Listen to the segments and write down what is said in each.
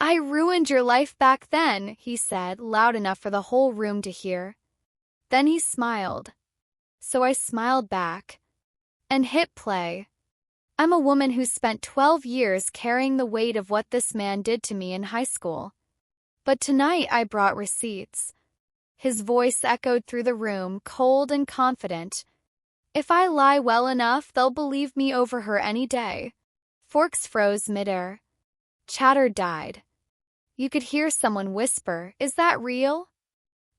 "I ruined your life back then," he said, loud enough for the whole room to hear. Then he smiled. So I smiled back and hit play. I'm a woman who spent 12 years carrying the weight of what this man did to me in high school. But tonight I brought receipts. His voice echoed through the room, cold and confident. If I lie well enough, they'll believe me over her any day. Forks froze midair. Chatter died. You could hear someone whisper, "Is that real?"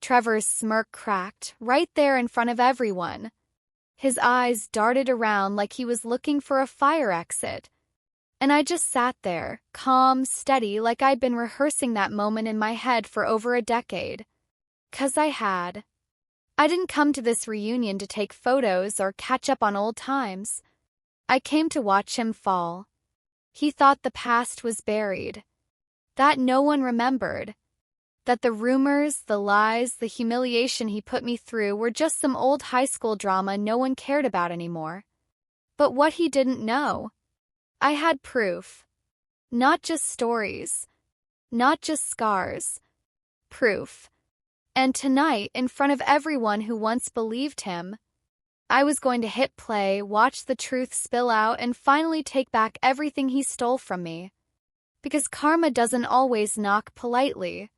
Trevor's smirk cracked, right there in front of everyone. His eyes darted around like he was looking for a fire exit. And I just sat there, calm, steady, like I'd been rehearsing that moment in my head for over a decade. 'Cause I had. I didn't come to this reunion to take photos or catch up on old times. I came to watch him fall. He thought the past was buried. That no one remembered. That the rumors, the lies, the humiliation he put me through were just some old high school drama no one cared about anymore. But what he didn't know, I had proof. Not just stories. Not just scars. Proof. And tonight, in front of everyone who once believed him, I was going to hit play, watch the truth spill out, and finally take back everything he stole from me. Because karma doesn't always knock politely.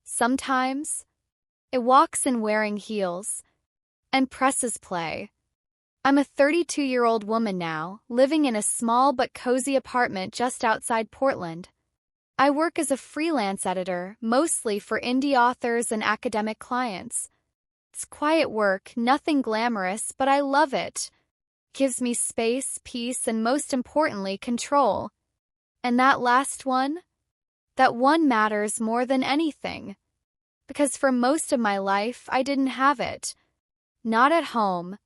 Sometimes, it walks in wearing heels and presses play. I'm a 32-year-old woman now, living in a small but cozy apartment just outside Portland. I work as a freelance editor, mostly for indie authors and academic clients. It's quiet work, nothing glamorous, but I love it. Gives me space, peace, and most importantly, control. And that last one? That one matters more than anything. Because for most of my life, I didn't have it. Not at home.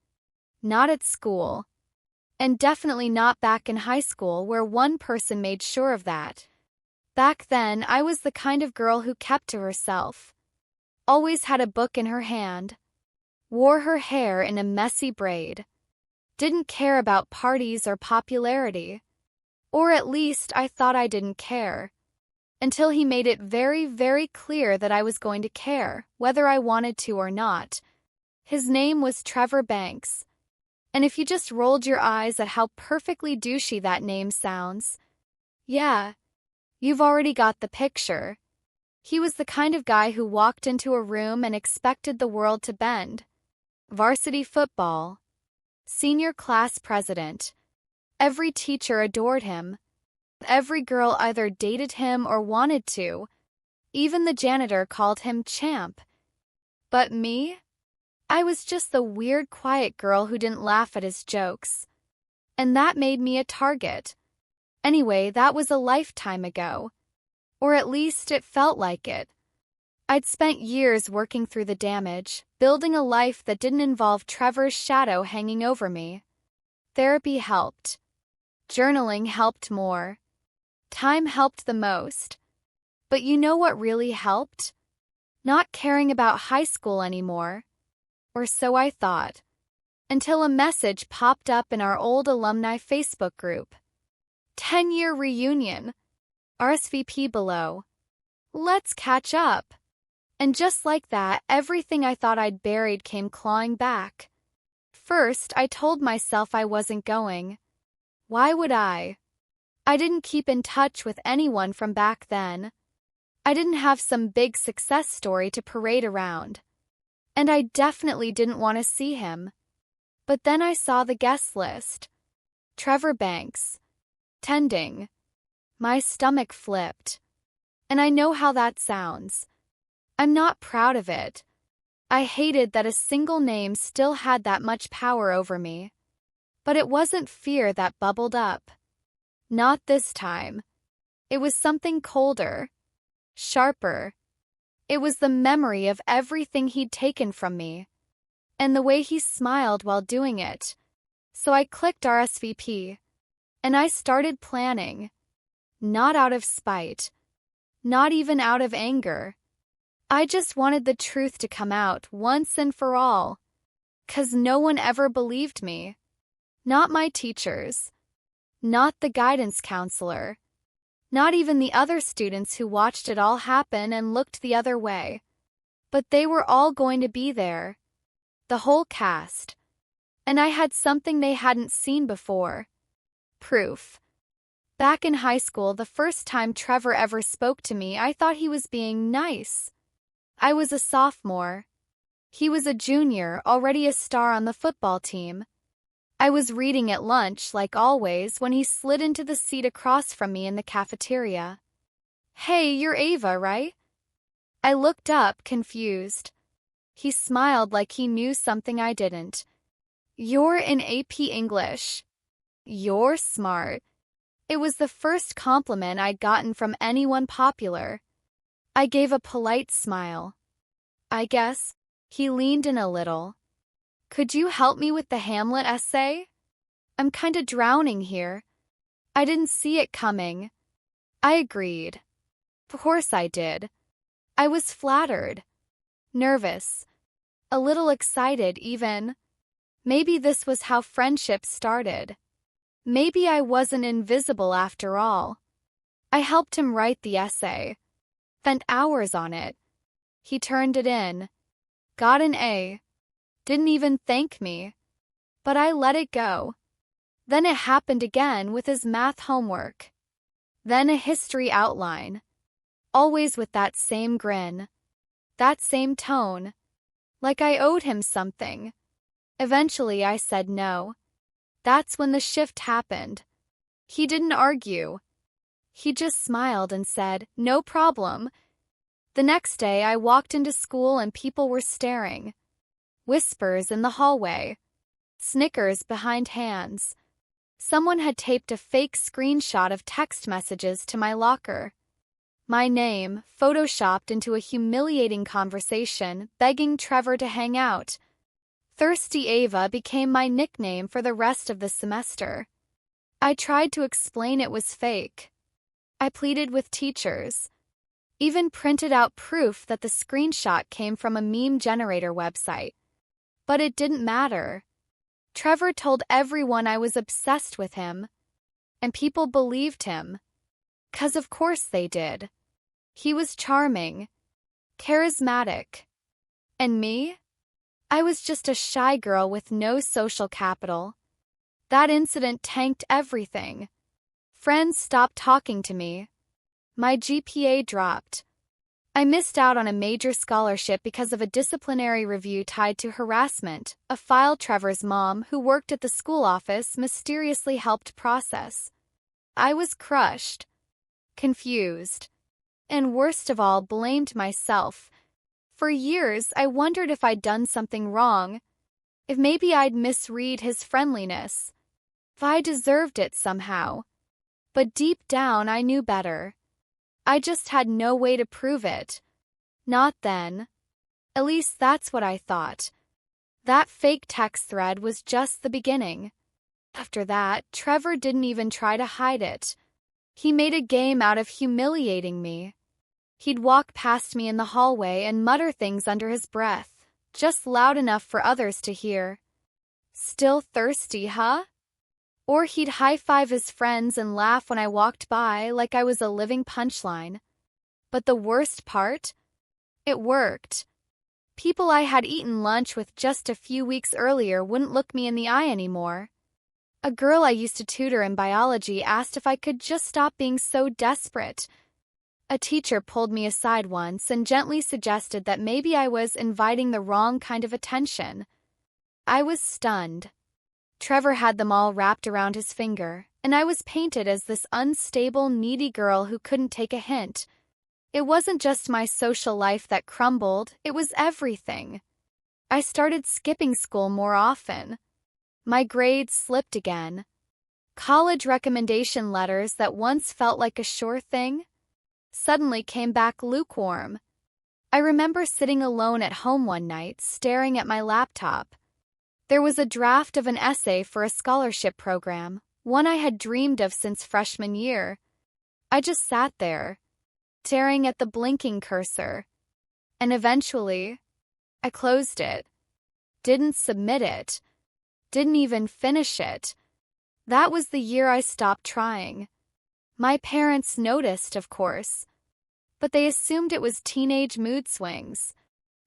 Not at school. And definitely not back in high school, where one person made sure of that. Back then, I was the kind of girl who kept to herself. Always had a book in her hand. Wore her hair in a messy braid. Didn't care about parties or popularity. Or at least I thought I didn't care. Until he made it very, very clear that I was going to care, whether I wanted to or not. His name was Trevor Banks. And if you just rolled your eyes at how perfectly douchey that name sounds, yeah, you've already got the picture. He was the kind of guy who walked into a room and expected the world to bend. Varsity football. Senior class president. Every teacher adored him. Every girl either dated him or wanted to. Even the janitor called him champ. But me? I was just the weird, quiet girl who didn't laugh at his jokes. And that made me a target. Anyway, that was a lifetime ago. Or at least it felt like it. I'd spent years working through the damage, building a life that didn't involve Trevor's shadow hanging over me. Therapy helped. Journaling helped more. Time helped the most. But you know what really helped? Not caring about high school anymore. Or so I thought. Until a message popped up in our old alumni Facebook group. 10-year reunion. RSVP below. Let's catch up. And just like that, everything I thought I'd buried came clawing back. First, I told myself I wasn't going. Why would I? I didn't keep in touch with anyone from back then. I didn't have some big success story to parade around. And I definitely didn't want to see him. But then I saw the guest list. Trevor Banks. Tending. My stomach flipped. And I know how that sounds. I'm not proud of it. I hated that a single name still had that much power over me. But it wasn't fear that bubbled up. Not this time. It was something colder. Sharper. It was the memory of everything he'd taken from me. And the way he smiled while doing it. So I clicked RSVP. And I started planning. Not out of spite. Not even out of anger. I just wanted the truth to come out once and for all. 'Cause no one ever believed me. Not my teachers. Not the guidance counselor. Not even the other students who watched it all happen and looked the other way. But they were all going to be there. The whole cast. And I had something they hadn't seen before. Proof. Back in high school, the first time Trevor ever spoke to me, I thought he was being nice. I was a sophomore. He was a junior, already a star on the football team. I was reading at lunch, like always, when he slid into the seat across from me in the cafeteria. "Hey, you're Ava, right?" I looked up, confused. He smiled like he knew something I didn't. "You're in AP English. You're smart." It was the first compliment I'd gotten from anyone popular. I gave a polite smile. "I guess." He leaned in a little. "Could you help me with the Hamlet essay? I'm kinda drowning here." I didn't see it coming. I agreed. Of course I did. I was flattered. Nervous. A little excited, even. Maybe this was how friendship started. Maybe I wasn't invisible after all. I helped him write the essay. Spent hours on it. He turned it in. Got an A. Didn't even thank me. But I let it go. Then it happened again with his math homework. Then a history outline. Always with that same grin. That same tone. Like I owed him something. Eventually I said no. That's when the shift happened. He didn't argue. He just smiled and said, "No problem." The next day I walked into school and people were staring. Whispers in the hallway. Snickers behind hands. Someone had taped a fake screenshot of text messages to my locker. My name, photoshopped into a humiliating conversation, begging Trevor to hang out. Thirsty Ava became my nickname for the rest of the semester. I tried to explain it was fake. I pleaded with teachers. Even printed out proof that the screenshot came from a meme generator website. But it didn't matter. Trevor told everyone I was obsessed with him. And people believed him. 'Cause of course they did. He was charming. Charismatic. And me? I was just a shy girl with no social capital. That incident tanked everything. Friends stopped talking to me. My GPA dropped. I missed out on a major scholarship because of a disciplinary review tied to harassment, a file Trevor's mom, who worked at the school office, mysteriously helped process. I was crushed, confused, and worst of all, blamed myself. For years, I wondered if I'd done something wrong, if maybe I'd misread his friendliness, if I deserved it somehow. But deep down, I knew better. I just had no way to prove it. Not then. At least that's what I thought. That fake text thread was just the beginning. After that, Trevor didn't even try to hide it. He made a game out of humiliating me. He'd walk past me in the hallway and mutter things under his breath, just loud enough for others to hear. "Still thirsty, huh?" Or he'd high-five his friends and laugh when I walked by like I was a living punchline. But the worst part? It worked. People I had eaten lunch with just a few weeks earlier wouldn't look me in the eye anymore. A girl I used to tutor in biology asked if I could just stop being so desperate. A teacher pulled me aside once and gently suggested that maybe I was inviting the wrong kind of attention. I was stunned. Trevor had them all wrapped around his finger, and I was painted as this unstable, needy girl who couldn't take a hint. It wasn't just my social life that crumbled, it was everything. I started skipping school more often. My grades slipped again. College recommendation letters that once felt like a sure thing suddenly came back lukewarm. I remember sitting alone at home one night, staring at my laptop. There was a draft of an essay for a scholarship program, one I had dreamed of since freshman year. I just sat there, staring at the blinking cursor. And eventually, I closed it. Didn't submit it. Didn't even finish it. That was the year I stopped trying. My parents noticed, of course, but they assumed it was teenage mood swings.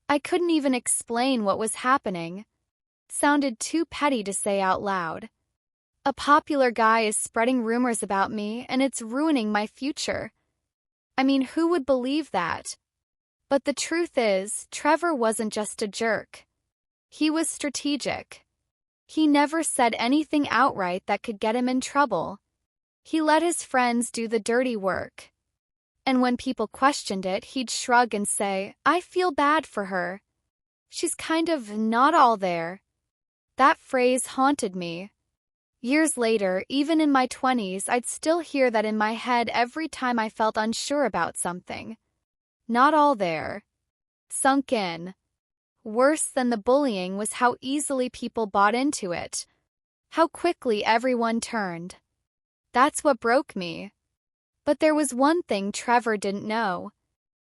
I couldn't even explain what was happening. Sounded too petty to say out loud. A popular guy is spreading rumors about me, and it's ruining my future. I mean, who would believe that? But the truth is, Trevor wasn't just a jerk. He was strategic. He never said anything outright that could get him in trouble. He let his friends do the dirty work. And when people questioned it, he'd shrug and say, "I feel bad for her. She's kind of not all there." That phrase haunted me. Years later, even in my 20s, I'd still hear that in my head every time I felt unsure about something. Not all there. Sunk in. Worse than the bullying was how easily people bought into it. How quickly everyone turned. That's what broke me. But there was one thing Trevor didn't know.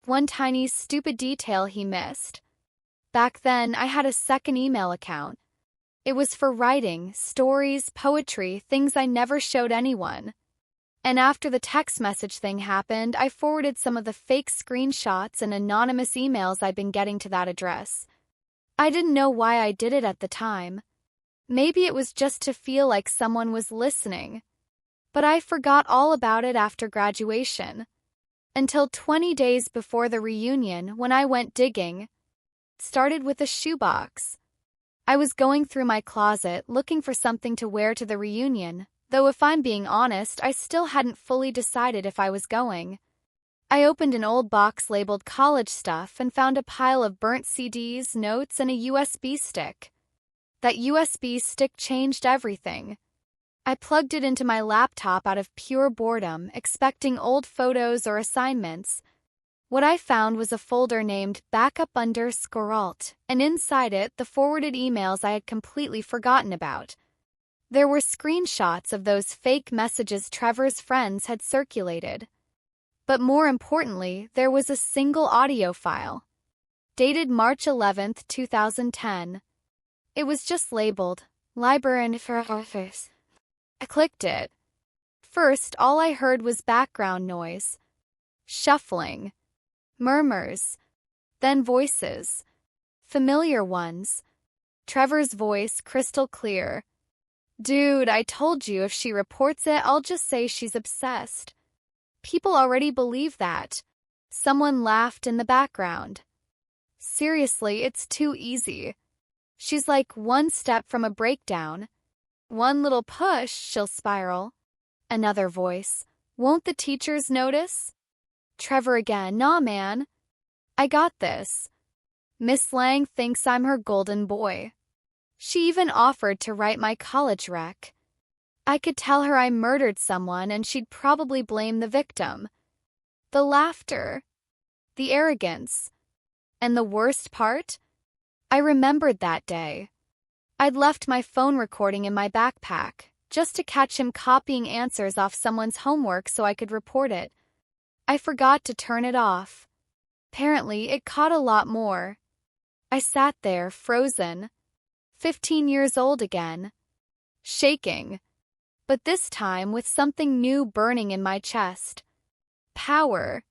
One tiny stupid detail he missed. Back then, I had a second email account. It was for writing, stories, poetry, things I never showed anyone. And after the text message thing happened, I forwarded some of the fake screenshots and anonymous emails I'd been getting to that address. I didn't know why I did it at the time. Maybe it was just to feel like someone was listening. But I forgot all about it after graduation. Until 20 days before the reunion, when I went digging. Started with a shoebox. I was going through my closet looking for something to wear to the reunion, though if I'm being honest, I still hadn't fully decided if I was going. I opened an old box labeled college stuff and found a pile of burnt CDs, notes, and a USB stick. That USB stick changed everything. I plugged it into my laptop out of pure boredom, expecting old photos or assignments. What I found was a folder named backup_alt, and inside it, the forwarded emails I had completely forgotten about. There were screenshots of those fake messages Trevor's friends had circulated. But more importantly, there was a single audio file. Dated March 11, 2010. It was just labeled, Library for Office. I clicked it. First, all I heard was background noise. Shuffling. Murmurs. Then voices. Familiar ones. Trevor's voice crystal clear. "Dude, I told you if she reports it, I'll just say she's obsessed." People already believe that. Someone laughed in the background. Seriously, it's too easy. She's like one step from a breakdown. One little push, she'll spiral. Another voice. "Won't the teachers notice?" Trevor again. "Nah, man. I got this. Miss Lang thinks I'm her golden boy. She even offered to write my college rec. I could tell her I murdered someone and she'd probably blame the victim." The laughter. The arrogance. And the worst part? I remembered that day. I'd left my phone recording in my backpack, just to catch him copying answers off someone's homework so I could report it. I forgot to turn it off. Apparently, it caught a lot more. I sat there, frozen. 15 years old again. Shaking. But this time with something new burning in my chest. Power.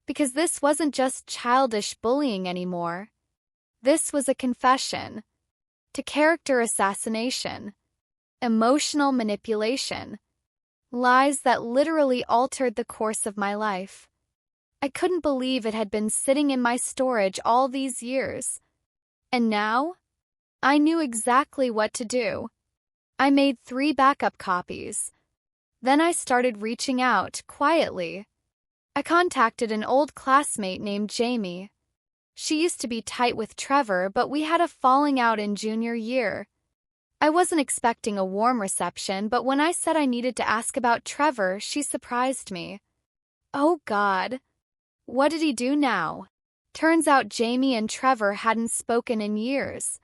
Because this wasn't just childish bullying anymore. This was a confession. To character assassination. Emotional manipulation. Lies that literally altered the course of my life. I couldn't believe it had been sitting in my storage all these years. And now? I knew exactly what to do. I made 3 backup copies. Then I started reaching out, quietly. I contacted an old classmate named Jamie. She used to be tight with Trevor, but we had a falling out in junior year. I wasn't expecting a warm reception, but when I said I needed to ask about Trevor, she surprised me. Oh God. What did he do now? Turns out Jamie and Trevor hadn't spoken in years.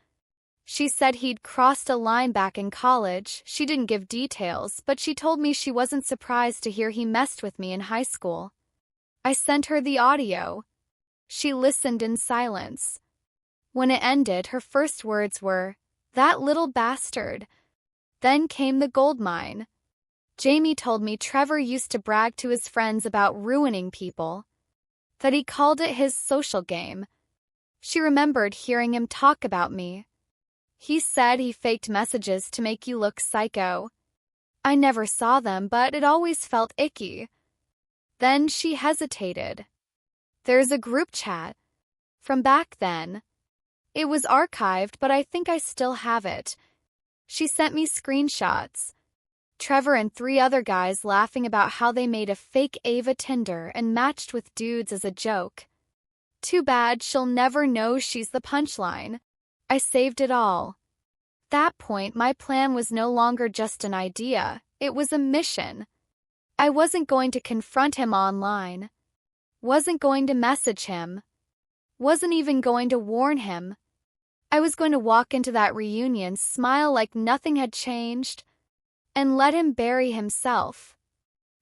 She said he'd crossed a line back in college. She didn't give details, but she told me she wasn't surprised to hear he messed with me in high school. I sent her the audio. She listened in silence. When it ended, her first words were, "That little bastard." Then came the goldmine. Jamie told me Trevor used to brag to his friends about ruining people, that he called it his social game. She remembered hearing him talk about me. He said he faked messages to make you look psycho. I never saw them, but it always felt icky. Then she hesitated. There's a group chat from back then. It was archived, but I think I still have it. She sent me screenshots. Trevor and 3 other guys laughing about how they made a fake Ava Tinder and matched with dudes as a joke. Too bad she'll never know she's the punchline. I saved it all. At that point, my plan was no longer just an idea, it was a mission. I wasn't going to confront him online. Wasn't going to message him. Wasn't even going to warn him. I was going to walk into that reunion, smile like nothing had changed, and let him bury himself.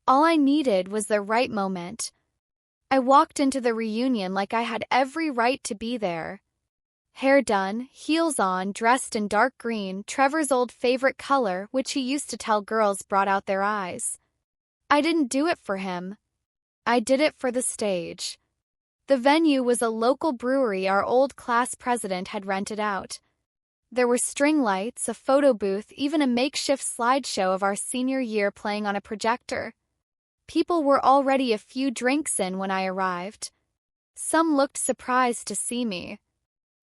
All I needed was the right moment. I walked into the reunion like I had every right to be there. Hair done, heels on, dressed in dark green, Trevor's old favorite color, which he used to tell girls brought out their eyes. I didn't do it for him. I did it for the stage. The venue was a local brewery our old class president had rented out. There were string lights, a photo booth, even a makeshift slideshow of our senior year playing on a projector. People were already a few drinks in when I arrived. Some looked surprised to see me.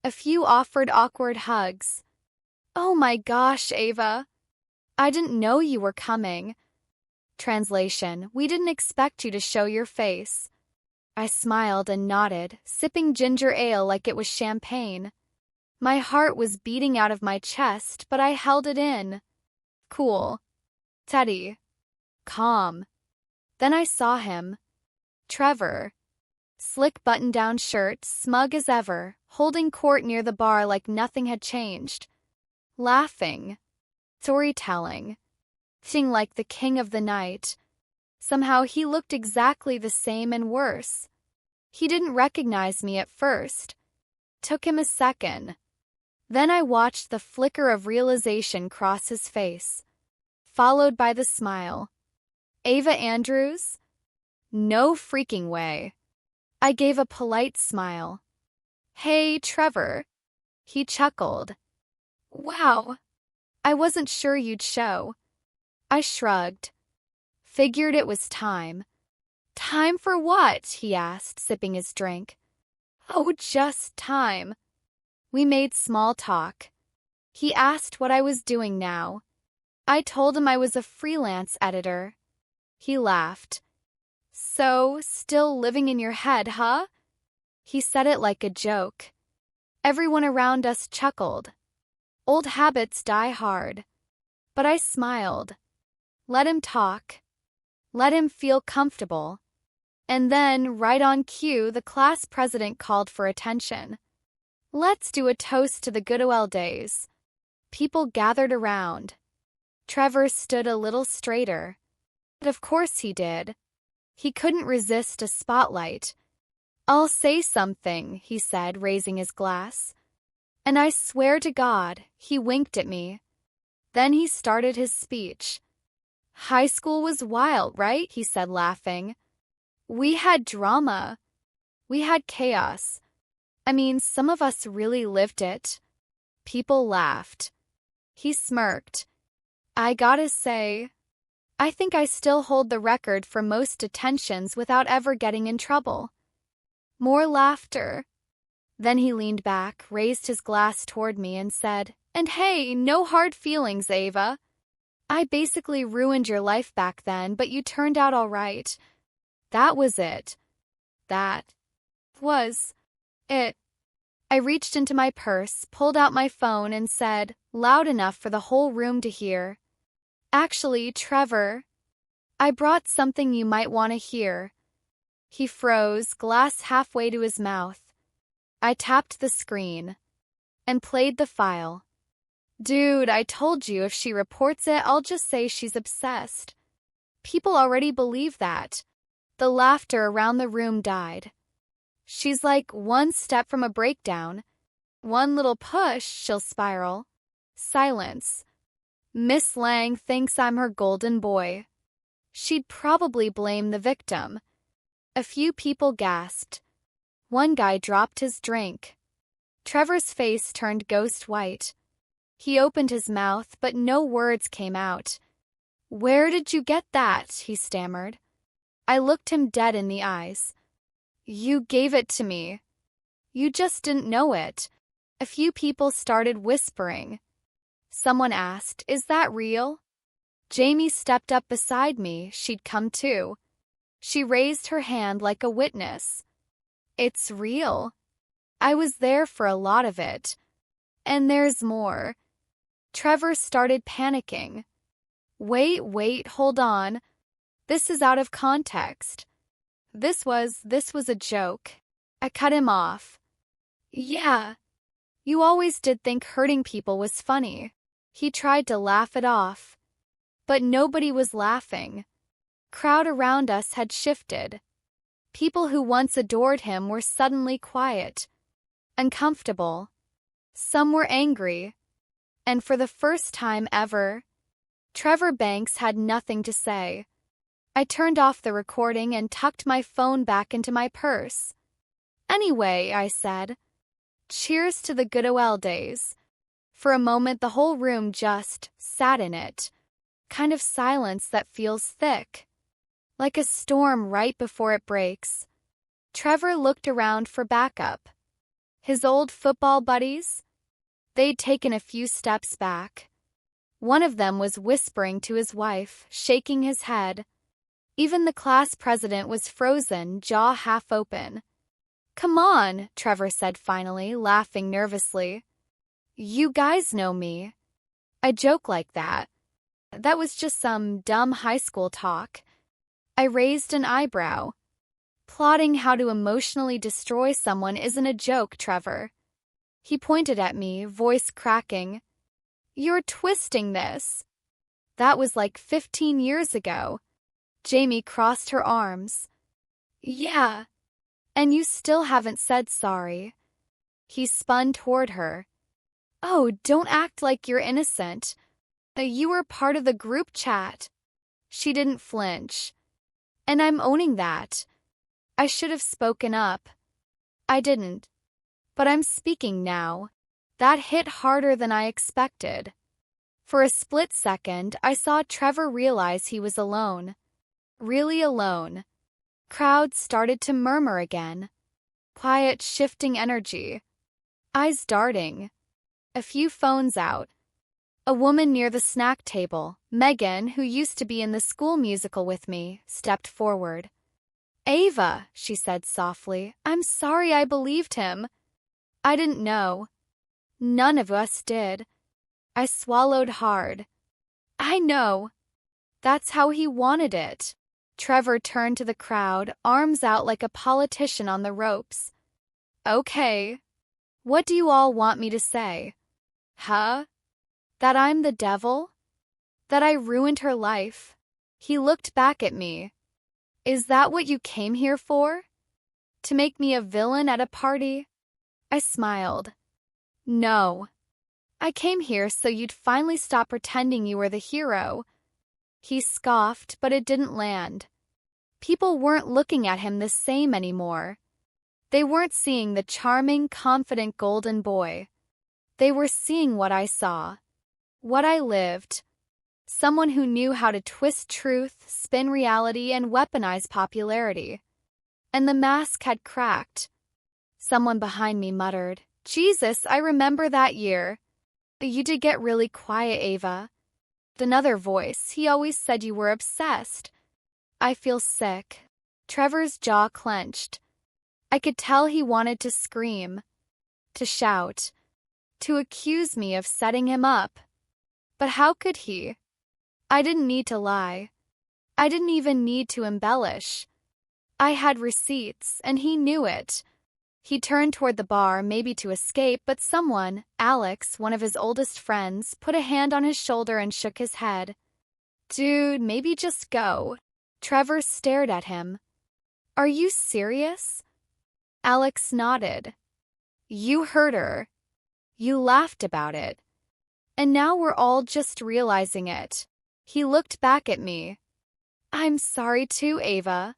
A few offered awkward hugs. Oh my gosh, Ava. I didn't know you were coming. Translation: we didn't expect you to show your face. I smiled and nodded, sipping ginger ale like it was champagne. My heart was beating out of my chest, but I held it in. Cool. Steady. Calm. Then I saw him. Trevor. Slick button-down shirt, smug as ever, holding court near the bar like nothing had changed. Laughing. Storytelling. Acting like the king of the night. Somehow he looked exactly the same and worse. He didn't recognize me at first. Took him a second. Then I watched the flicker of realization cross his face, followed by the smile. Ava Andrews? No freaking way. I gave a polite smile. Hey, Trevor. He chuckled. Wow. I wasn't sure you'd show. I shrugged. Figured it was time. Time for what? He asked, sipping his drink. Oh, just time. We made small talk. He asked what I was doing now. I told him I was a freelance editor. He laughed. So, still living in your head, huh? He said it like a joke. Everyone around us chuckled. Old habits die hard. But I smiled. Let him talk. Let him feel comfortable. And then, right on cue, the class president called for attention. Let's do a toast to the good old days. People gathered around. Trevor stood a little straighter. But of course he did. He couldn't resist a spotlight. I'll say something, he said, raising his glass. And I swear to God, he winked at me. Then he started his speech. High school was wild, right? He said, laughing. We had drama. We had chaos. I mean, some of us really lived it. People laughed. He smirked. I gotta say, I think I still hold the record for most detentions without ever getting in trouble. More laughter. Then he leaned back, raised his glass toward me, and said, And hey, no hard feelings, Ava. I basically ruined your life back then, but you turned out all right. That was it. That was it. I reached into my purse, pulled out my phone, and said, loud enough for the whole room to hear, Actually, Trevor, I brought something you might want to hear. He froze, glass halfway to his mouth. I tapped the screen and played the file. Dude, I told you if she reports it, I'll just say she's obsessed. People already believe that. The laughter around the room died. She's like one step from a breakdown. One little push, she'll spiral. Silence. Miss Lang thinks I'm her golden boy. she'd probably blame the victim. A few people gasped. One guy dropped his drink. Trevor's face turned ghost white. He opened his mouth, but no words came out. "Where did you get that?" he stammered. I looked him dead in the eyes. "You gave it to me. You just didn't know it." A few people started whispering. Someone asked, "Is that real?" Jamie stepped up beside me. She'd come too. She raised her hand like a witness. "It's real. I was there for a lot of it. And there's more." Trevor started panicking. Wait, hold on. This is out of context. This was a joke." I cut him off. "Yeah, you always did think hurting people was funny." He tried to laugh it off. But nobody was laughing. Crowd around us had shifted. People who once adored him were suddenly quiet, uncomfortable. Some were angry. And for the first time ever, Trevor Banks had nothing to say. I turned off the recording and tucked my phone back into my purse. "Anyway," I said, "cheers to the good old days." For a moment, the whole room just sat in it. Kind of silence that feels thick, like a storm right before it breaks. Trevor looked around for backup. His old football buddies? They'd taken a few steps back. One of them was whispering to his wife, shaking his head. Even the class president was frozen, jaw half open. "Come on," Trevor said finally, laughing nervously. "You guys know me. I joke like that. That was just some dumb high school talk." I raised an eyebrow. "Plotting how to emotionally destroy someone isn't a joke, Trevor." He pointed at me, voice cracking. "You're twisting this." "That was like 15 years ago." Jamie crossed her arms. "Yeah, and you still haven't said sorry." He spun toward her. "Oh, don't act like you're innocent. You were part of the group chat." She didn't flinch. "And I'm owning that. I should have spoken up. I didn't. But I'm speaking now." That hit harder than I expected. For a split second, I saw Trevor realize he was alone. Really alone. Crowds started to murmur again. Quiet, shifting energy. Eyes darting. A few phones out. A woman near the snack table, Megan, who used to be in the school musical with me, stepped forward. "Ava," she said softly, "I'm sorry I believed him. I didn't know. None of us did." I swallowed hard. "I know. That's how he wanted it." Trevor turned to the crowd, arms out like a politician on the ropes. "Okay. What do you all want me to say? Huh? That I'm the devil? That I ruined her life?" He looked back at me. "Is that what you came here for? To make me a villain at a party?" I smiled. "No. I came here so you'd finally stop pretending you were the hero." He scoffed, but it didn't land. People weren't looking at him the same anymore. They weren't seeing the charming, confident golden boy. They were seeing what I saw. What I lived. Someone who knew how to twist truth, spin reality, and weaponize popularity. And the mask had cracked. Someone behind me muttered, "Jesus, I remember that year." "You did get really quiet, Ava." Another voice, "He always said you were obsessed." I feel sick. Trevor's jaw clenched. I could tell he wanted to scream, to shout, to accuse me of setting him up. But how could he? I didn't need to lie. I didn't even need to embellish. I had receipts, and he knew it. He turned toward the bar, maybe to escape, but someone, Alex, one of his oldest friends, put a hand on his shoulder and shook his head. "Dude, maybe just go." Trevor stared at him. "Are you serious?" Alex nodded. "You hurt her. You laughed about it. And now we're all just realizing it." He looked back at me. I'm sorry too, Ava.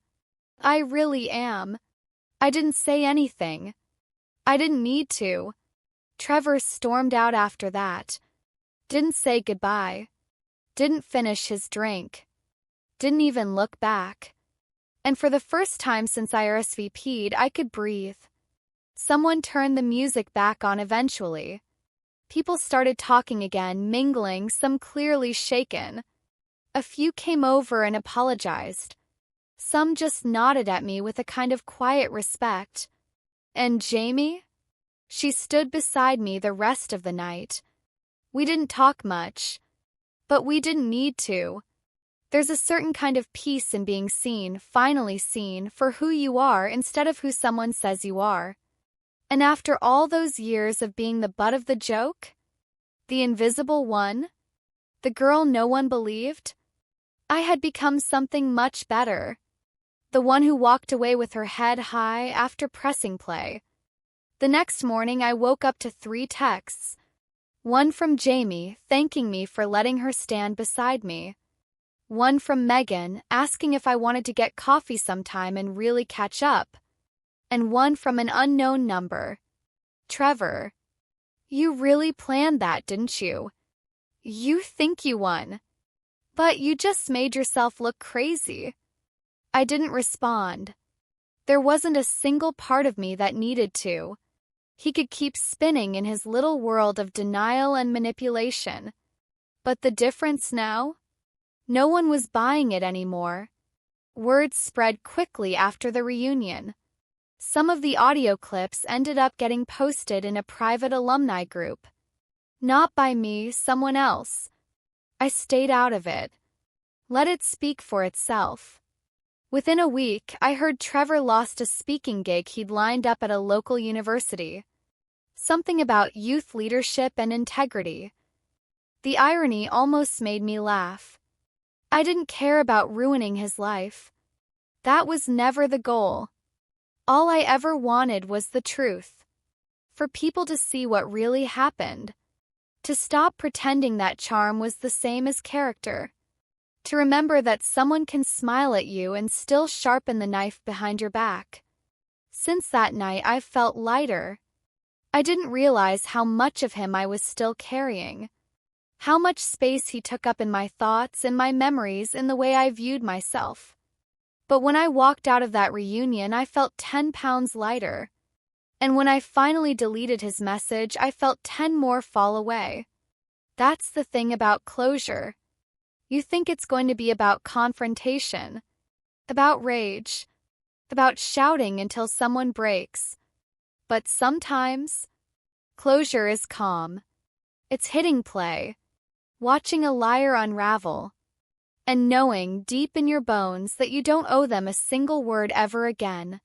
I really am. I didn't say anything. I didn't need to. Trevor stormed out after that. Didn't say goodbye. Didn't finish his drink. Didn't even look back. And for the first time since I RSVP'd, I could breathe. Someone turned the music back on eventually. People started talking again, mingling, some clearly shaken. A few came over and apologized. Some just nodded at me with a kind of quiet respect. And Jamie? She stood beside me the rest of the night. We didn't talk much, but we didn't need to. There's a certain kind of peace in being seen, finally seen, for who you are instead of who someone says you are. And after all those years of being the butt of the joke, the invisible one, the girl no one believed, I had become something much better. The one who walked away with her head high after pressing play. The next morning I woke up to 3 texts. One from Jamie, thanking me for letting her stand beside me. One from Megan, asking if I wanted to get coffee sometime and really catch up. And one from an unknown number. Trevor. You really planned that, didn't you? You think you won. But you just made yourself look crazy. I didn't respond. There wasn't a single part of me that needed to. He could keep spinning in his little world of denial and manipulation. But the difference now? No one was buying it anymore. Word spread quickly after the reunion. Some of the audio clips ended up getting posted in a private alumni group. Not by me, someone else. I stayed out of it. Let it speak for itself. Within a week, I heard Trevor lost a speaking gig he'd lined up at a local university. Something about youth leadership and integrity. The irony almost made me laugh. I didn't care about ruining his life. That was never the goal. All I ever wanted was the truth. For people to see what really happened. To stop pretending that charm was the same as character. To remember that someone can smile at you and still sharpen the knife behind your back. Since that night, I've felt lighter. I didn't realize how much of him I was still carrying. How much space he took up in my thoughts, in my memories, in the way I viewed myself. But when I walked out of that reunion, I felt 10 pounds lighter. And when I finally deleted his message, I felt 10 more fall away. That's the thing about closure. You think it's going to be about confrontation, about rage, about shouting until someone breaks. But sometimes, closure is calm. It's hitting play, watching a liar unravel, and knowing deep in your bones that you don't owe them a single word ever again.